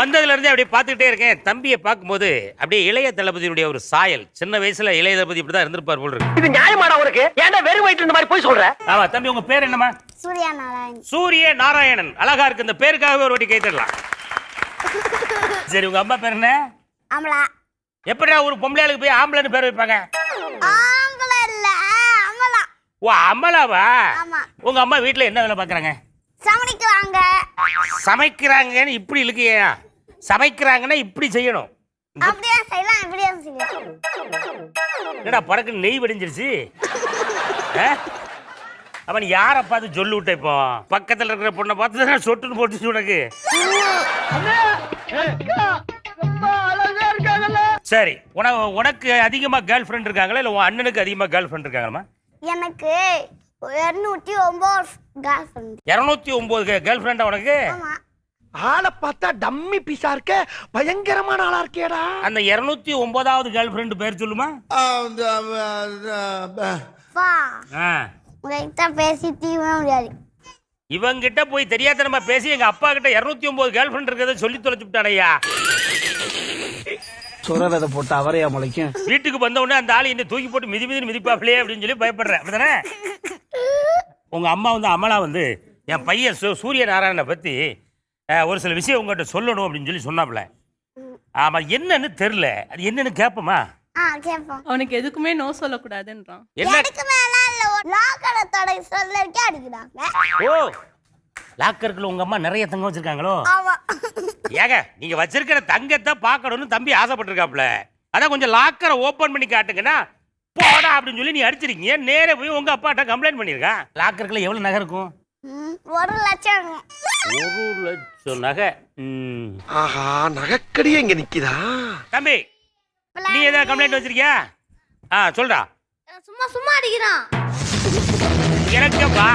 வந்ததுல இருந்தே அப்படியே பார்த்துக்கிட்டே இருக்கேன். தம்பியை பார்க்கும்போது அப்படியே இளைய தளபதியினுடைய ஒரு சாயல். சின்ன வயசுல இளைய தளபதி இப்படிதான் இருந்திருப்பார் போல இருக்கு. இது நியாயமாடா உனக்கு? ஏன்டா வெறும் வயித்துல இந்த மாதிரி போய் சொல்ற? ஆமா தம்பி, உங்க பேர் என்னமா? சூர்யா நாராயணன். சூரிய நாராயணன். அழகா இருக்கு. இந்த பேருக்காகவே ஒரு வாட்டி கை தட்டலாம். சரி, உங்க அம்மா பேர் என்ன? அமலா. எப்படிடா ஒரு பொம்பளையாளுக்கு போய் ஆம்பளைன்னு பேர் வைப்பாங்க? ஆம்பளை இல்ல, அமலா. ஓ, அமலாவா? ஆமா. உங்க அம்மா வீட்டுல என்ன வேலை பாக்குறாங்க? சமைக்கிறாங்க. சமைக்கிறாங்கன்னு இப்படி இழுக்கியா? சமைக்கிறாங்கன்னா இப்படி செய்யணும். அப்படியே செய்யலாம், இப்படியே செய்யலாம். என்னடா பறக்கு நெய் வடிஞ்சிருச்சு. அவன் யாரை பார்த்து சொல்லு விட்ட? இப்போ பக்கத்துல இருக்கிற பொண்ணை பார்த்து சொட்டுன்னு போட்டுச்சு உனக்கு. சரி, உனக்கு அதிகமா கேர்ள் ஃப்ரெண்ட் இருக்காங்களா இல்ல உன் அண்ணனுக்கு அதிகமா கேர்ள் ஃப்ரெண்ட் இருக்காங்களா? எனக்கு 209 கேர்ள் ஃப்ரெண்ட். 209 கேர்ள் ஃப்ரெண்டா உனக்கு? ஆமா. ஆளை பார்த்தா டம்மி பீஸா இருக்க, பயங்கரமான ஆளா இருக்கேடா. அந்த 209வது கேர்ள் ஃப்ரெண்ட் பேர் சொல்லுமா? வா. உங்ககிட்ட பேசி தீவன முடியாது. இவங்கிட்ட போய் தெரியாதனமா பேசி எங்க அப்பா கிட்ட 209 கேர்ள் ஃப்ரெண்ட் இருக்கிறத சொல்லி தொலைச்சு விட்டானையா. சுரரதை போட்டு அவரையா முளைக்கும். வீட்டுக்கு வந்த உடனே அந்த ஆளு என்ன தூக்கி போட்டு மிதிப்பாப்லையே அப்படின்னு சொல்லி பயப்படுறேன். அப்படிதானே? உங்க அம்மா வந்து அமலா வந்து என் பையன் சூரிய நாராயணனை பத்தி ஒரு சில விஷயம் உங்ககிட்ட சொல்லணும் அப்படின்னு சொல்லி சொன்னாப்ல. ஆமா, என்னன்னு தெரியல. அது என்னன்னு கேப்பமா? கேப்போம். அவனுக்கு எதுக்குமே நோ சொல்லக்கூடாதுன்றான். எதுக்கு மேல இல்ல, லாக்கரை தடை சொல்லறதுக்கே அடிக்குறாங்க. ஓ, லாக்கருக்குள்ள உங்க அம்மா நிறைய தங்கம் வச்சிருக்காங்களோ? ஆமா. ஏங்க, நீங்க வச்சிருக்கிற தங்கத்தை பார்க்கணும்னு தம்பி ஆசைப்பட்டிருக்காப்ல. அதான் கொஞ்சம் லாக்கரை ஓபன் பண்ணி காட்டுங்கன்னா போடா அப்படின்னு சொல்லி நீ அடிச்சிருக்கீங்க. நேரே போய் உங்க அப்பாட்ட கம்ப்ளைண்ட் பண்ணிருக்கான். லாக்கருக்குள்ள எவ்வளவு நகை இருக்கும்? 1 லட்சம். 1 லட்சம் நகை. ஆஹா, நகைக்கடியே இங்க நிக்குதா? தம்பி, நீ ஏதாவது கம்ப்ளைண்ட் வச்சிருக்கியா? சொல்றா. சும்மா சும்மா அடிக்கிறான். எனக்குப்பா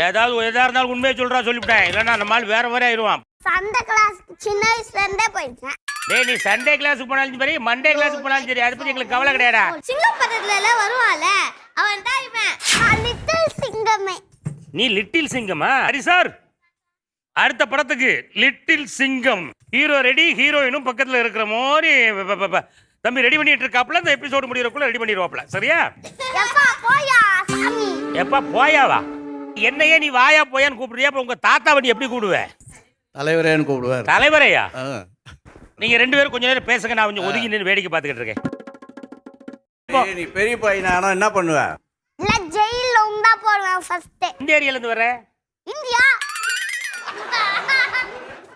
ஏதாவது எதா இருந்தாலும் உண்மையை சொல்றா சொல்லிவிட்டேன். இல்லைன்னா நம்மளால வேற வேற ஆயிடுவான். சண்டே கிளாஸ் சின்ன வயசுல இருந்தே போயிருக்கேன். டேய், நீ சண்டே கிளாஸுக்கு போனாலும் சரி, மண்டே கிளாஸுக்கு போனாலும் சரி, அதை பத்தி எங்களுக்கு கவலை கிடையாடா. சிங்கப்பட்டத்துல வருவான்ல, அவன் தான் இவன். லிட்டில் சிங்கமே. நீ லிட்டில் சிங்கமா? சரி சார், அடுத்த படத்துக்கு லிட்டில் சிங்கம் ஹீரோ ரெடி, ஹீரோயினும் பக்கத்துல இருக்கிற மாதிரி தம்பி ரெடி பண்ணிட்டு இருக்காப்ல. இந்த எபிசோடு முடியறதுக்குள்ள ரெடி பண்ணிடுவாப்ல. சரியா? எப்பா போயா சாமி. எப்பா போயாவா? என்னையே நீ வாயா போயான்னு கூப்பிடுறியா? அப்ப உங்க தாத்தாவை நீ எப்படி கூப்பிடுவ? தலைவரேன்னு கூப்பிடுவார். தலைவரையா? நீங்க 2 பேரும் கொஞ்ச நேரம் பேசுங்க, நான் கொஞ்சம் ஒதுங்கி நின்று வேடிக்கை பார்த்துக்கிட்டு இருக்கேன். நீ பெரிய பையனா என்ன பண்ணுவ? இல்ல ஜெயில்ல உண்டா போடுவேன் ஃபர்ஸ்ட். இந்த ஏரியால இருந்து வர இந்தியா.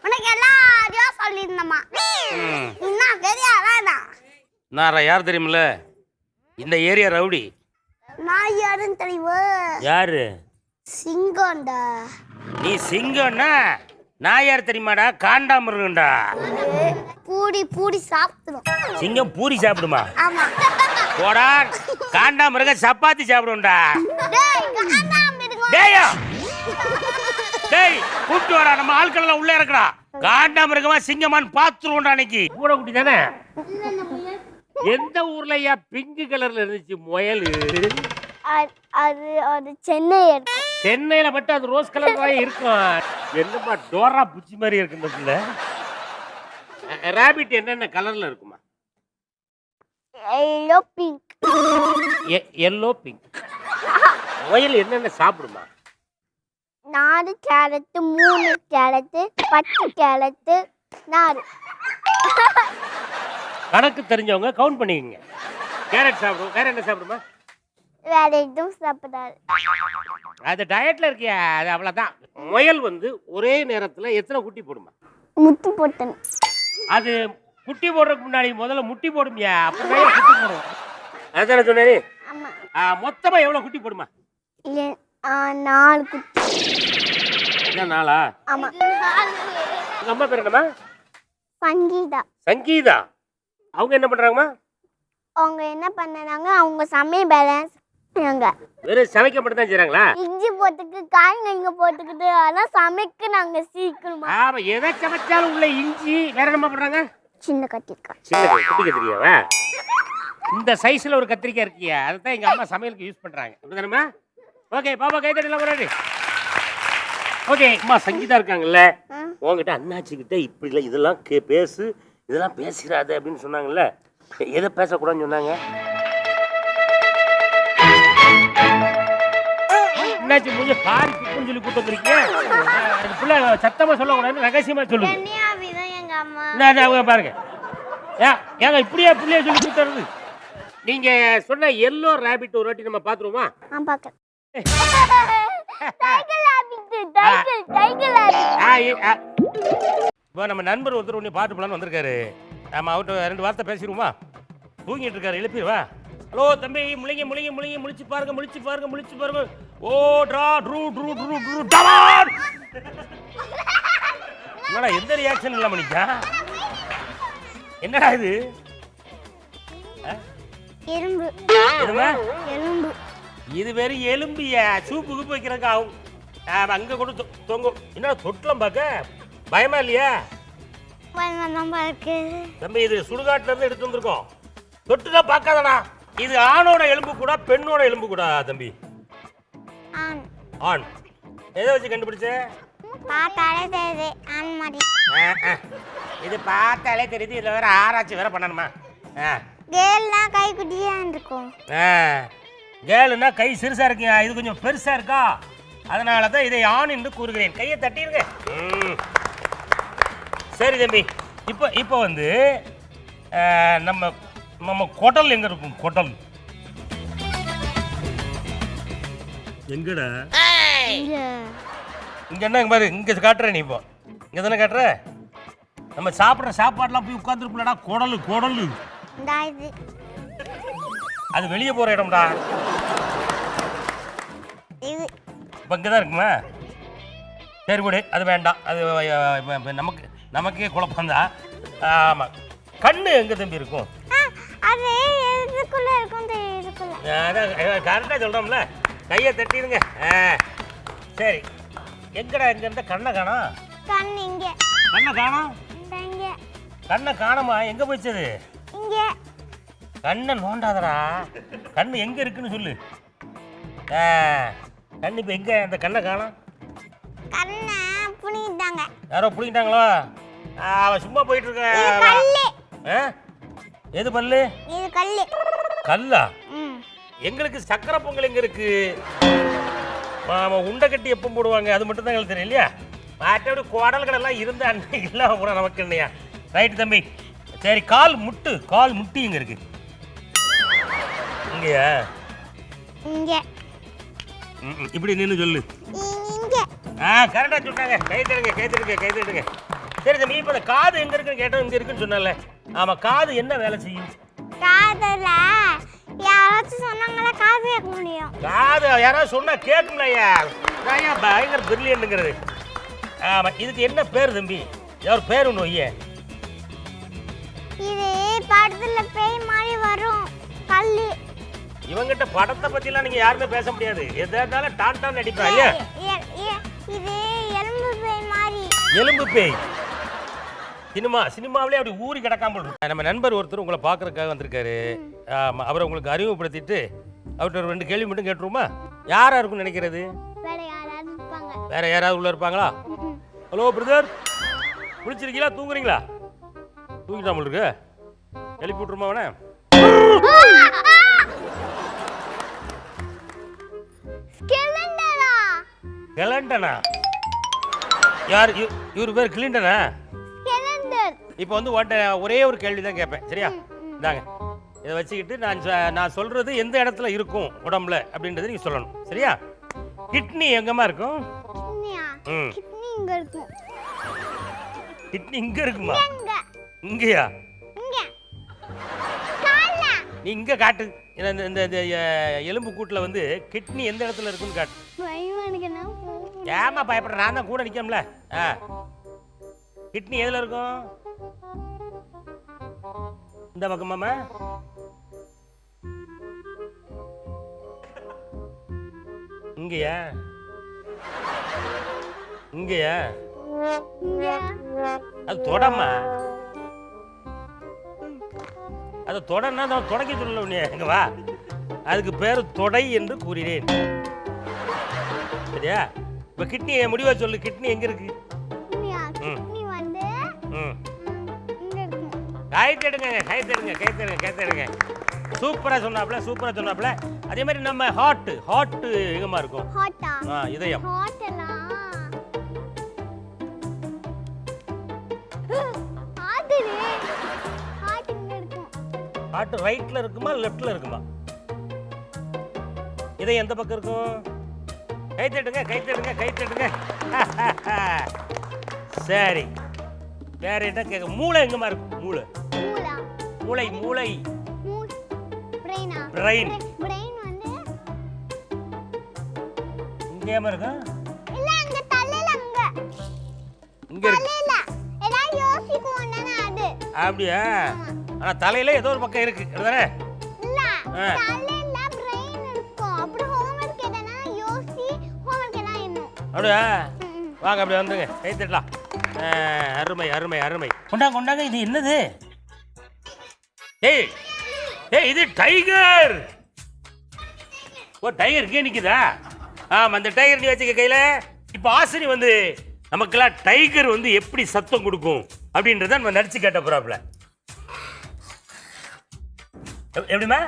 உனக்கு எல்லாரையும் சொல்லிருந்தமா. என்ன பெரிய ஆளாடா? நான் யார் தெரியுமில்ல? இந்த ஏரியா ரவுடி. நான் யாருன்னு தெரியுமா? யாரு? சிங்கம்டா. நீ சிங்கம்னா நான் யார் தெரியுமாடா? காண்டாமிருகம்டா. பூடி பூடி சாப்பிடுவோம். சிங்கம் பூரி சாப்பிடுமா? ஆமா. போடா, காண்டாமிருகம் சப்பாத்தி சாப்பிடும்டா. டேய் காண்டாமிருகம். டேய் டேய், கூப்பிட்டு வாடா, நம்ம ஆட்கள் எல்லாம் உள்ள இருக்கடா. காண்டாமிருகமா சிங்கமான்னு பாத்துருவோம்டா. அன்னைக்கு கூட குட்டி தானே? எந்த ஊர்லயா பிங்க் கலர்ல இருந்துச்சு முயல்? அது சென்னை. சென்னையில மட்டும் அது ரோஸ் கலர் இருக்கும். என்னமா டோரா புச்சி மாதிரி இருக்கு இந்த புள்ள. ராபிட் என்னென்ன கலர்ல இருக்குமா? Yellow pink. Yellow pink. முயல் என்னென்ன சாப்பிடுமா? 4 கேரட், 3 கேரட், 10 கேரட், 4. கணக்கு தெரிஞ்சவங்க கவுண்ட் பண்ணிக்கங்க. கேரட் சாப்பிடுவோம். வேற என்ன சாப்பிடுமா? வேற எதுவும் சாப்பிடாது. அது டயட்ல இருக்கியா? அது அவ்வளவுதான். முயல் வந்து ஒரே நேரத்துல எத்தனை குட்டி போடுமா? முட்டி போட்டேன். அது குட்டி போடுறதுக்கு முன்னாடி முதல்ல முட்டி போடுமியா, அப்புறமே குட்டி போடும். அதுதானே சொன்னே? ஆமா. மொத்தமா எவ்வளவு குட்டி போடுமா? 4 குட்டி. என்ன நாளா? ஆமா. உங்க அம்மா பேர் என்னம்மா? சங்கீதா. சங்கீதா. அவங்க என்ன பண்றாங்கம்மா? அவங்க என்ன பண்ணாங்க, அவங்க சமையல் பேலன்ஸ் வெறும் சமைக்க மட்டும் தான் செய்றாங்களா? இஞ்சி போட்டுக்கு காய்ங்க இங்க போட்டுக்கிட்டு அதெல்லாம் சமைக்க நாங்க சீக்கிரமா. ஆமா, எதை சமைச்சாலும் உள்ள இஞ்சி. வேற என்ன பண்றாங்க? சின்ன கத்திரிக்காய். சின்ன குட்டி கத்திரிக்காவா? இந்த சைஸ்ல ஒரு கத்திரிக்காய் இருக்கியா, அதுதான் எங்க அம்மா சமையலுக்கு யூஸ் பண்றாங்க. அப்படிதானம்மா? ஓகே பாப்பா, கை தட்டலாம். போறாரு ஓகே அம்மா சங்கீதா இருக்காங்கல்ல, உங்ககிட்ட அண்ணாச்சிக்கிட்ட இப்படி இல்லை இதெல்லாம் பேசு, இதெல்லாம் பேசிடாத அப்படின்னு சொன்னாங்கல்ல, எதை பேசக்கூடாதுன்னு சொன்னாங்க? என்னாச்சு மூஞ்ச காரி குப்புன்னு சொல்லி கூட்டு வந்திருக்கீங்க? அதுக்குள்ள சத்தமா சொல்லக்கூடாதுன்னு ரகசியமா சொல்லுங்க. கன்னியாவிதான் எங்க அம்மா. அவங்க பாருங்க, ஏங்க இப்படியே பிள்ளைய சொல்லி கூட்டு வருது. நீங்க சொன்ன எல்லோ ரேபிட் ஒரு வாட்டி நம்ம பாத்துருவோமா? பாக்க டைகர் ரேபிட், டைகர் ரேபிட். இப்போ நம்ம நண்பர் ஒருத்தர் ஒன்று பாட்டு போலான்னு வந்திருக்காரு. நம்ம அவர்கிட்ட 2 வார்த்தை பேசிடுவோமா? தூங்கிட்டு இருக்காரு, எழுப்பிடுவா. ஹலோ தம்பி, முழிங்க முழிங்க முழிங்க, முழிச்சு பாருங்க முழிச்சு பாருங்க முழிச்சு பாருங்க. ஓ ட்ரா ட்ரூ ட்ரூ ட்ரூ ட்ரூ டமான். என்னடா எந்த ரியாக்ஷன் இல்லாம நிக்கா? என்னடா இது? எறும்பு. எறும்பு. இது வெறும் எலும்பியா? சூப்பு குப்பு வைக்கிறதுக்கு ஆகும். அங்க கொண்டு தொங்கும். என்ன தொட்டலாம் பார்க்க பயமா இல்லையா? தம்பி இது சுடுகாட்டுல இருந்து எடுத்து வந்திருக்கோம். தொட்டுதான் பார்க்காதடா. இது ஆணோட எலும்பு கூட பெண்ணோட எலும்பு கூட தம்பி. ஆண். எதை வச்சு கண்டுபிடிச்ச? பார்த்தாலே தெரியுது ஆண் மாதிரி. இது பார்த்தாலே தெரியுது. இதுல வேற ஆராய்ச்சி வேற பண்ணணுமா? கேர்ள்னா கை குட்டியா இருக்கும். கேர்ள்னா கை சிறுசா இருக்குங்க, இது கொஞ்சம் பெருசா இருக்கா, அதனால தான் இதை ஆண் என்று கூறுகிறேன். கையை தட்டிருங்க. சரி தம்பி, இப்போ வந்து நம்ம நம்ம குடல் எங்க இருக்கும்? குடல் எங்கடா? இங்க என்ன பாரு, இங்க காட்டுற நீ. இப்போ இங்க தானே காட்டுற. நம்ம சாப்பிட்ற சாப்பாடுலாம் போய் உட்காந்துருப்பலடா. குடலு குடலு அது வெளியே போற இடம்டா. இப்போ இங்கே தான் இருக்குமா? சரி விடு, அது வேண்டாம். அது நமக்கே குழப்பம்தான். ஆமாம். கண்ணு எங்கே தம்பி இருக்கும்? அதான் கரெக்டாக சொல்கிறோம்ல. கையை தட்டிடுங்க. சரி, எங்கடா இங்கே இருந்த கண்ணை காணோம்? கண்ணை காணோம்? கண்ணை காணோமா? எங்கே போயிச்சது? கண்ணை நோண்டாதடா. கண்ணு எங்கே இருக்குன்னு சொல்லு. கண்ணு இப்போ எங்கே? அந்த கண்ணை காணோம். யாரோ புடிங்கிட்டாங்களோ? அவன் சும்மா போயிட்டு இருக்க. எது பல்லு? கல்லா? எங்களுக்கு சக்கரை பொங்கல் எங்க இருக்கு? உண்டை கட்டி எப்போ போடுவாங்க அது மட்டும் தான் எங்களுக்கு தெரியும் இல்லையா? மற்றபடி குடல்கள் எல்லாம் இருந்தா இல்லாம போட நமக்கு இல்லையா? ரைட்டு தம்பி. சரி, கால் முட்டி எங்க இருக்கு? இங்கயா? இப்படி நின்று சொல்லு. கரெக்டா சொன்னாங்க. கை தட்டுங்க. சரி தம்பி, இப்போ இந்த காது எங்க இருக்குன்னு கேட்டோம். இங்க இருக்குன்னு சொன்னல. ஆமா, காது என்ன வேலை செய்யும்? காதுல யாராச்சும் சொன்னாங்களா காது கேட்க முடியும். காது யாராவது சொன்னா கேட்கும்லையா? நான் பயங்கர பிரில்லியன்ட்ங்கிறது. ஆமா, இதுக்கு என்ன பேர் தம்பி? ஒரு பேர் ஒன்று வைய. இது படத்துல பேய் மாதிரி வரும் கல்லு. இவங்கிட்ட படத்தை பத்திலாம் நீங்க யாருமே பேச முடியாது. எதானாலும் டான் நடிப்பாங்க. இது எலும்பு பேய் மாதிரி. எலும்பு பேய் சினிமாவிலே அப்படி ஊறி கிடக்காம இருக்கு. நம்ம நண்பர் ஒருத்தர் உங்களை பார்க்கறதுக்காக வந்திருக்காரு. ஆமா, அவரை உங்களுக்கு அறிமுகப்படுத்திட்டு அவர்கிட்ட 2 கேள்வி மட்டும் கேட்டுருமா? யாரா இருக்கும்னு நினைக்கிறது? வேற யாராவது உள்ள இருப்பாங்களா? Hello brother, குளிச்சிருக்கீங்களா? தூங்குறீங்களா? தூங்கிட்டாமல் இருக்கு. எழுப்பி விட்டுருமா அவனை? கிளண்டனா? யார் இவர் பேர்? கிளிண்டனா? இப்போ வந்து ஒரே ஒரு கேள்வி தான் கேட்பேன், சரியா? இந்தாங்க, இதை வச்சுக்கிட்டு நான் சொல்றது எந்த இடத்துல இருக்கும் உடம்புல அப்படின்றது நீங்க சொல்லணும், சரியா? கிட்னி எங்கம்மா இருக்கும்? கிட்னி இங்க இருக்குமா? இங்கயா? நீ இங்க காட்டு. இந்த எலும்பு கூட்டுல வந்து கிட்னி எந்த இடத்துல இருக்குன்னு காட்டு. ஏமா பயப்படுற? நான் தான் கூட நிக்கம்ல. கிட்னி எதுல இருக்கும்? இந்த பக்கமாமா? இங்கயா? இங்கயா? அது தொடமா? அது தொடன்னா நான் தொடக்க சொல்லல. எங்க வா, அதுக்கு பேர் தொடை என்று கூறினேன், சரியா? இப்போ கிட்னியை முடிவா சொல்லு, கிட்னி எங்க இருக்கு? கிட்னி வந்து ம் இங்க இருக்கும். கைத்தெடுங்க. சூப்பரா சொன்னாப்ல. அதே மாதிரி நம்ம ஹார்ட் எங்கம்மா இருக்கும்? ஹாட்டா? இதயம். ஹாட்டலாம். ஹார்ட்ல. ஹார்ட் இங்க இருக்கும். ஹார்ட் ரைட்ல இருக்குமா லெஃப்ட்ல இருக்குமா? இதயம் எந்த பக்கம் இருக்கும்? கைத்தட்டுங்க. சரி, வேற என்ன கேட்க? மூளை எங்கம்மா இருக்கும்? மூளை பிரெயினா? பிரெயின் பிரெயின் வந்து இங்கேமா இருக்கும்? இல்ல அங்க தலையில அங்க. இங்க இருக்கு. தலையில எல்லாம் யோசிக்குவோம் தானே அது. அப்படியா? ஆனா தலையில ஏதோ ஒரு பக்கம் இருக்கு அப்படிதானே? இல்ல தலையில பிரெயின் இருக்கும். அப்புறம் ஹோம்வொர்க் எதனா யோசி ஹோம்வொர்க் எல்லாம் இன்னும். அப்படியா? வாங்க அப்படி வந்துங்க, கை தட்டலாம். அருமை. கொண்டாங்க. இது என்னது? ஏய் இது டைகர். டைகர் இங்கே நிக்குதா? ஆமா, அந்த டைகர் நீ வச்சுக்க கையில. இப்போ ஆசினி வந்து நமக்கெல்லாம் டைகர் வந்து எப்படி சத்தம் கொடுக்கும் அப்படின்றத நம்ம நடிச்சு கேட்ட போறாப்ல. எப்படிமா?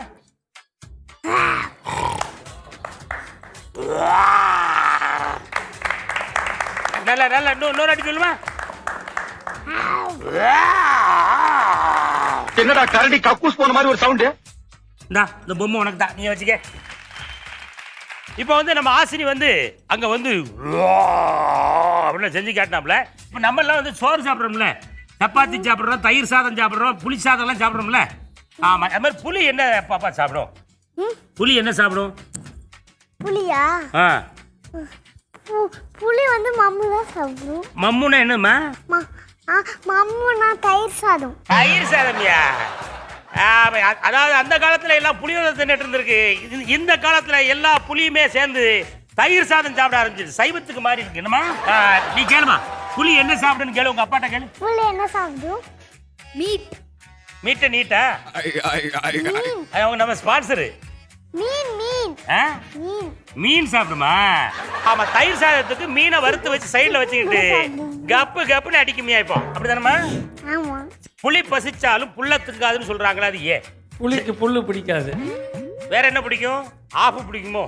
நல்லா இன்னொரு அடி சொல்லுமா? என்னடா கரடி கக்கூஸ் போன மாதிரி ஒரு சவுண்ட்? இந்த பொம்மை உனக்கு தான், நீ வச்சுக்க. இப்போ வந்து நம்ம ஆசினி வந்து அங்க வந்து அப்படின்னு செஞ்சு காட்டினாப்ல. இப்போ நம்ம எல்லாம் வந்து சோறு சாப்பிட்றோம்ல, சப்பாத்தி சாப்பிட்றோம், தயிர் சாதம் சாப்பிட்றோம், புளி சாதம் எல்லாம் சாப்பிட்றோம்ல. ஆமா, அது மாதிரி புளி என்ன பாப்பா சாப்பிடும்? புளி என்ன சாப்பிடும்? புலியா? புலி வந்து மம்மு தான் சாப்பிடும். மம்முன்னா என்னம்மா? மம்முனா தயிர் சாதம். தயிர் சாதம்யா? அதாவது அந்த காலத்துல எல்லாம் புளியோதரை தின்னுட்டு இருந்திருக்கு. இந்த காலத்துல எல்லா புளியுமே சேர்ந்து தயிர் சாதம் சாப்பிட ஆரம்பிச்சிருக்கு. சைவத்துக்கு மாறி இருக்கு. என்னமா நீ கேளுமா, புலி என்ன சாப்பிடுன்னு கேளு, உங்க அப்பாட்ட கேளு. புலி என்ன சாப்பிடும்? நீட்டா அவங்க நம்ம ஸ்பான்சரு. மீன் சாப்பிடுமா? ஆமா, தயிர் சாதத்துக்கு மீனை வறுத்து வச்சு சைடுல வச்சுக்கிட்டு கப்புன்னு அடிக்குமியா இப்போ, அப்படிதானமா? ஆமா. புளி பசிச்சாலும் புல்ல திங்காதுன்னு சொல்றாங்களா, அது ஏன்? புளிக்கு புல்லு பிடிக்காது. வேற என்ன பிடிக்கும்? ஆஃப் பிடிக்குமோ?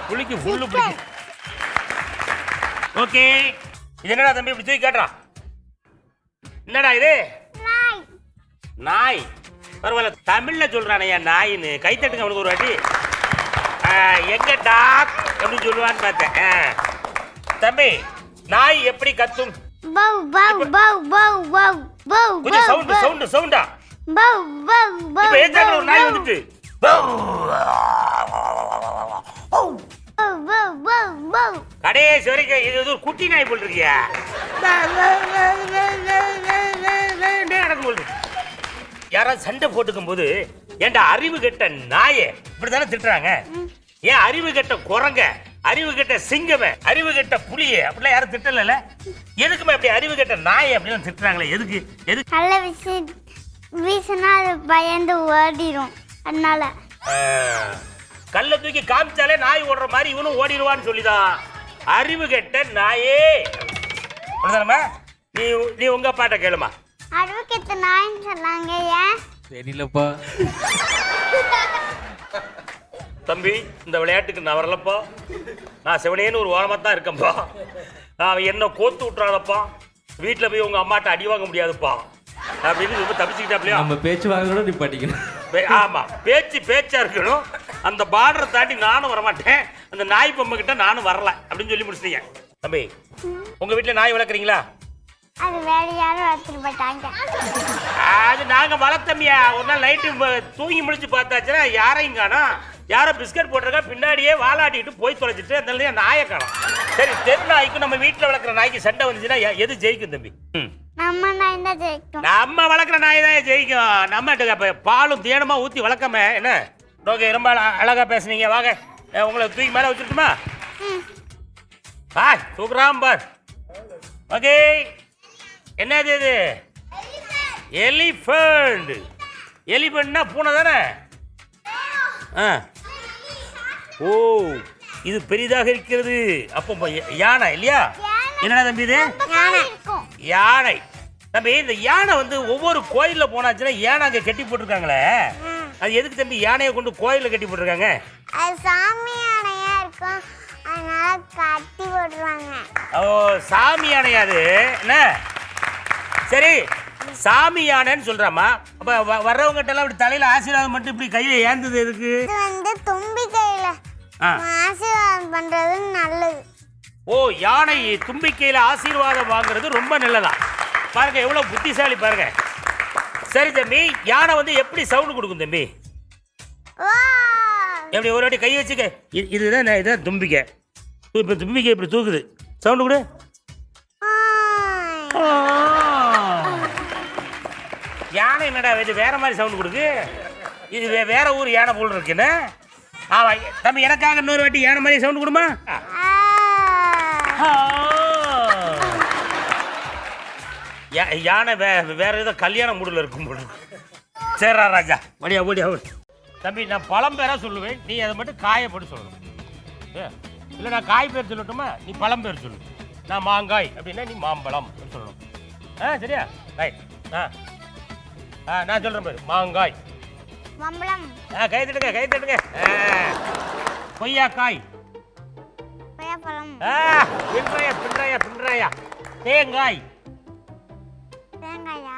புளிக்கு புல்லு பிடிக்கும். ஓகே, இது என்னடா தம்பி இப்படி தூக்கி காட்டுறான்? என்னடா இது? நாய். பரவாயில்ல, தமிழ்ல சொல்றானையா நாயின்னு. கைத்தட்டுங்க அவனுக்கு ஒரு வாட்டி. எங்க டாக் அப்படின்னு சொல்லுவான்னு பார்த்தேன். தம்பி, நாய் எப்படி கத்தும்? கொஞ்சம் சவுண்டா. இப்ப ஏத்தாக்குற ஒரு நாய் வந்துட்டு கடைசி வரைக்கும் இது ஒரு குட்டி நாய் போல் இருக்கியா? நடக்கும் போல் இருக்கு. யாராவது சண்டை போட்டுக்கும் போது ஏன்டா அறிவு கெட்ட நாயே இப்படித்தானே திட்டுறாங்க? ஏன் அறிவு கெட்ட குரங்க, அறிவு கெட்ட சிங்கமே, அறிவு கெட்ட புலியே அப்படிலாம் யாரும் திட்டல. எதுக்குமே அப்படி அறிவு கெட்ட நாயை அப்படிலாம் திட்டுறாங்களே? எதுக்கு? நல்ல விஷயம் வீசினா அது பயந்து ஓடிடும். அதனால கல்ல தூக்கி காமிச்சாலே நாய் ஓடுற மாதிரி இவனும் ஓடிடுவான்னு சொல்லிதான் அறிவு கெட்ட நாயே. நீ உங்க பாட்ட கேளுமா. அறிவு கெட்ட நாயின்னு சொன்னாங்க. ஏன் தெரியலப்பா. தம்பி, இந்த விளையாட்டுக்கு நான் வரலப்பா. நான் செவனேன்னு ஒரு ஓரமாக தான் இருக்கேன்ப்பா. அவன் என்ன கோத்து விட்டுறாதப்பா. வீட்டில் போய் உங்கள் அம்மாட்ட அடி வாங்க முடியாதுப்பா அப்படின்னு ரொம்ப தப்பிச்சுக்கிட்டாப்லையா? நம்ம பேச்சு வாங்கணும், நீ படிக்கணும். ஆமாம், பேச்சா இருக்கணும். அந்த பார்டரை தாண்டி நானும் வரமாட்டேன், அந்த நாய் பொம்மை கிட்ட நானும் வரல அப்படின்னு சொல்லி முடிச்சிட்டீங்க. தம்பி, உங்கள் வீட்டில் நாய் வளர்க்குறீங்களா? அது வேற யாரும் வளர்த்துட்டு போயிட்டாங்க. அது நாங்கள் வளர்த்தமியா. ஒரு நாள் நைட்டு தூங்கி முடிச்சு பார்த்தாச்சுன்னா யாரையும் காணோம். யாரோ பிஸ்கட் போட்டிருக்கா, பின்னாடியே வாலாட்டிட்டு போய் தொலைச்சிட்டு அதனால நாயை காணோம். சரி, தெரு நாய்க்கும் நம்ம வீட்டில் வளர்க்குற நாய்க்கு சண்டை வந்துச்சுன்னா எது ஜெயிக்கும் தம்பி? நம்ம நாய் தான் ஜெயிக்கும். நம்ம வளர்க்குற நாய் தான் ஜெயிக்கும். நம்ம பாலும் தேனுமா ஊற்றி வளர்க்காம என்ன? ஓகே, ரொம்ப அழகா பேசுனீங்க. வாங்க, உங்களை தூக்கி மேலே வச்சுட்டுமா? சூப்பராம் பார். ஓகே, என்னது இது? எலிஃபண்ட். எலிஃபண்ட்னா பூனை தானே? ஓ, இது பெரிதாக இருக்கிறது. அப்போ யானை இல்லையா? என்னடா தம்பி இது? இருக்கும். யானை. தம்பி இந்த யானை வந்து ஒவ்வொரு கோயில்ல போனாச்சுன்னா யானை அங்கே கட்டி போட்டிருக்காங்களே, அது எதுக்கு தம்பி யானையை கொண்டு கோயிலில் கட்டி போட்டிருக்காங்க? அது சாமி யானையா இருக்கும், அதனால கட்டி போட்டுருவாங்க. ஓ சாமி யானை அது என்ன? சரி சாமி யானைன்னு சொல்றாமா, அப்ப வர்றவங்ககிட்ட எல்லாம் இப்படி தலையில ஆசீர்வாதம் மட்டும் இப்படி கையில ஏந்தது எதுக்கு? இது வந்து தும்பிக்கையில ஆசீர்வாதம் பண்றது நல்லது. ஓ யானை தும்பிக்கையில ஆசீர்வாதம் வாங்குறது ரொம்ப நல்லதா? பாருங்க எவ்வளவு புத்திசாலி பாருங்க. சரி தம்பி, யானை வந்து எப்படி சவுண்ட் கொடுக்கும் தம்பி? எப்படி ஒரு வாட்டி கை வச்சுக்க. இதுதான் தும்பிக்கை. இப்போ தும்பிக்கை இப்படி தூக்குது, சவுண்டு கொடு. யானை என்னடா இது வேற மாதிரி சவுண்ட் கொடுக்கு? இது வேற ஊர் யானை போல் இருக்குன்னு. ஆமா தம்பி, எனக்காக இன்னொரு வாட்டி யானை மாதிரி சவுண்ட் கொடுமா? யானை வேற ஏதோ கல்யாண மூடில் இருக்கும் போது. சரிடா ராஜா, வடியா ஓடியா ஓடி. தம்பி நான் பழம் பேரா சொல்லுவேன், நீ அதை மட்டும் காயை போட்டு சொல்லணும். இல்லை நான் காய் பேர் சொல்லட்டுமா, நீ பழம் பேர் சொல்லு. நான் மாங்காய் அப்படின்னா நீ மாம்பழம் சொல்லணும். சரியா? ரைட். நான் சொல்கிறேன் பேர் மாங்காய். மாம்பழம். கை தட்டுங்க கை தட்டுங்க. கொய்யாக்காய். கொய்யாப்பழம். பின்றாயா பின்றாயா பின்றாயா. தேங்காய். தேங்காயா?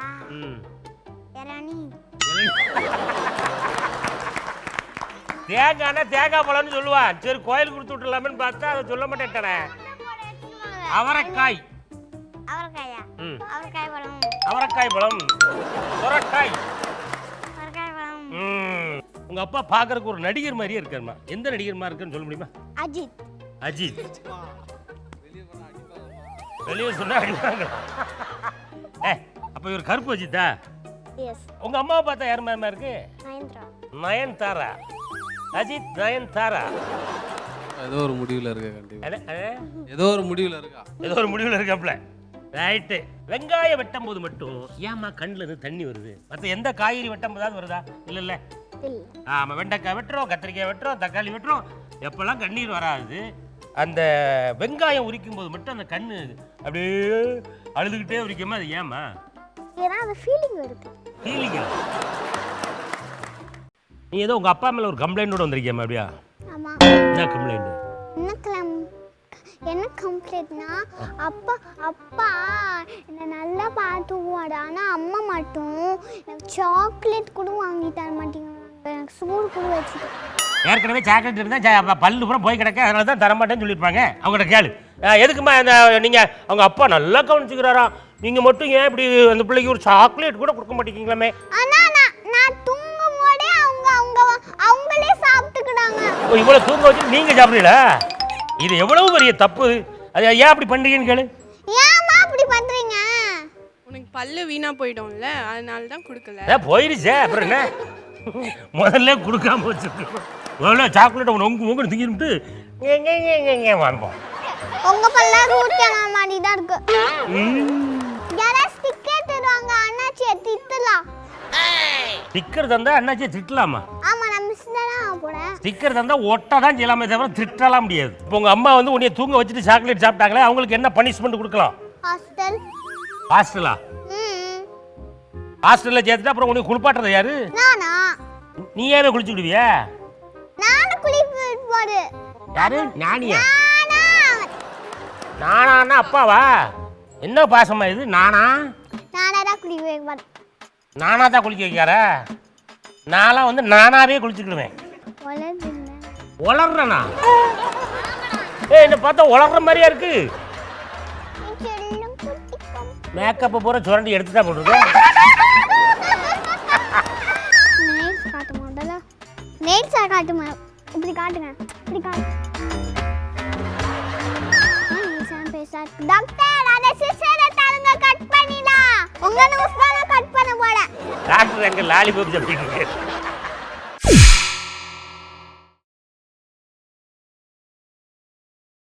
இளநீ. தேங்காய்னா தேங்காய் பழம்னு சொல்லுவான். சரி கோயில் கொடுத்து விட்டுலாமேன்னு பார்த்தா அதை சொல்ல மாட்டேன்ட்டானே. அவரைக்காய். அவரைக்காயா? அவரைக்காய் பழம். அவரைக்காய் பழம். சொரக்காய். அவரைக்காய் பழம். உங்க அப்பா பாக்குறதுக்கு ஒரு நடிகர் மாதிரியே இருக்காருமா. எந்த நடிகர் மாதிரி இருக்குன்னு சொல்ல முடியுமா? அஜித். அஜித். வெளியே சொன்னா அடிப்பாங்க. அப்ப இவர் கருப்பு அஜித்தா? எஸ். உங்க அம்மாவை பார்த்தா யார் மாதிரி இருக்கு? நயன்தாரா. நயன்தாரா. அஜித் நயன்தாரா. ஏதோ ஒரு முடிவுல இருக்க. கண்டிப்பா ஏதோ ஒரு முடிவுல இருக்கா. ஏதோ ஒரு முடிவுல இருக்காப்ல. ரைட்டு. வெங்காயம் வெட்டும் போது மட்டும் ஏமா கண்ணுல இருந்து தண்ணி வருது? மற்ற எந்த காய்கறி வெட்டும் போதாவது வருதா? இல்ல. ஆமா, வெண்டைக்காய் வெட்டுறோம், கத்திரிக்காய் வெட்டுறோம், தக்காளி வெட்டுறோம், எப்பெல்லாம் கண்ணீர் வராது. அந்த வெங்காயம் உரிக்கும் போது மட்டும் அந்த கண்ணு அப்படியே அழுதுகிட்டே உரிக்குமா? அது ஏமா? ஏன்னா அது ஃபீலிங் வருது. ஃபீலிங்கா? நீ ஏதோ உங்க அப்பா மேல ஒரு கம்ப்ளைண்டோட வந்திருக்கியம்மா? அப்படியா? ஆமா. என்ன கம்ப்ளைண்ட்? என்ன கம்ப்ளைண்ட்னா, அப்பா என்ன நல்லா பார்த்துக்குவாடு, ஆனால் அம்மா மட்டும் எனக்கு சாக்லேட் கூட வாங்கி தர மாட்டேங்கிறாங்க. எனக்கு சூடு கூட வச்சுட்டு. ஏற்கனவே சாக்லேட் இருந்தால் பல்லு பூரா போய் கிடக்க, அதனால தான் தரமாட்டேன்னு சொல்லியிருப்பாங்க. அவங்கள்ட்ட கேளு. எதுக்குமா இந்த நீங்கள் அவங்க அப்பா நல்லா கவனிச்சுக்கிறாராம், நீங்கள் மட்டும் ஏன் இப்படி அந்த பிள்ளைக்கு ஒரு சாக்லேட் கூட கொடுக்க மாட்டேங்கிறீங்களாமே? ஆனால் நான் தூங்கும் போதே அவங்களே சாப்பிட்டுக்கிறாங்க. இவ்வளோ தூங்க வச்சு நீங்கள் சாப்பிடல? இது எவ்வளவு பெரிய தப்பு. அது ஏன் அப்படி பண்ணுறீங்கன்னு கேளு. ஏமா அப்படி பண்றீங்க? உனக்கு பல்லு வீணா போயிடும்ல, அதனால தான் கொடுக்கல. போயிருச்சே, அப்புறம் என்ன? முதல்ல கொடுக்காம வச்சுருக்கோம். எவ்வளோ சாக்லேட் உங்க திங்கிட்டு வாங்குவோம். உங்க பல்ல ரூட்கான மாதிரி தான் இருக்கு. யாரா ஸ்டிக்கர் தருவாங்க, அண்ணாச்சி திட்டலாம். ஸ்டிக்கர் தந்தா அண்ணாச்சியை திட்டலாமா? ஆமா, நான் மிஸ் தான் போறேன். ஸ்டிக்கர் தந்தா ஒட்ட தான் செய்யலாமே தவிர திட்டலாம் முடியாது. இப்போ உங்க அம்மா வந்து உன்னைய தூங்க வச்சுட்டு சாக்லேட் சாப்பிட்டாங்களே, அவங்களுக்கு என்ன பனிஷ்மெண்ட் கொடுக்கலாம்? ஹாஸ்டல். ஹாஸ்டலா? ஹாஸ்டல்ல சேர்த்துட்டா அப்புறம் உனக்கு குளிப்பாட்டுறது யாரு? நானா? நீ ஏன் குளிச்சுடுவியா? நானும் குளிப்பேன் பாரு. யாரு? நானியா? நானா அப்பாவா? என்ன பாசமா இது? நானா தான் குளிப்பேன் பாரு. நானா தான் குளிக்க வைக்காரா? நான்லாம் வந்து நானாவே குளிச்சுக்கிடுவேன். உளர்றனா? என்ன பார்த்தா உளர்ற மாதிரியா இருக்கு. மேக்கப்பை பூரா சுரண்டி எடுத்துட்டா போட்டுருக்கு. நெய்ட்ஸா காட்டுமா? இப்படி காட்டுங்க, இப்படி காட்டு. டாக்டர், அத சிஸ்டரை தரங்க, கட் பண்ணிடலாம். உங்க நியூஸ் தான் கட் பண்ண போறேன். டாக்டர் எங்க லாலிபாப் சாப்பிட்டு